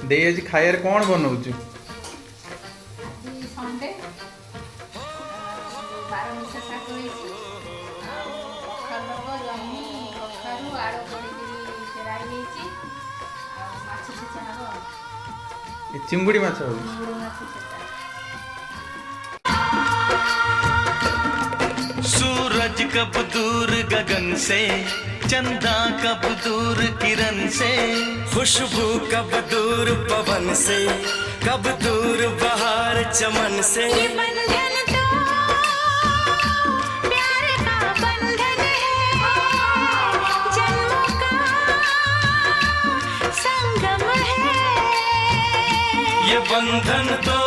दे आज खायर कौन बनाऊଛୁ? संडे बार मिशा शाग होइछि कखलो जह्नी कखारु आळू पडिकरी पेराई ହେଇଛି माछ छेचा हबो ए चिंगुड़ी माछ हो चिंगुड़ी माछ छेचा सूरज कब दूर गगन से, चंदा कब दूर किरण से, खुशबू कब दूर पवन से, कब दूर बहार चमन से। ये बंधन तो प्यार का बंधन है, जन्मों का संगम है। ये बंधन तो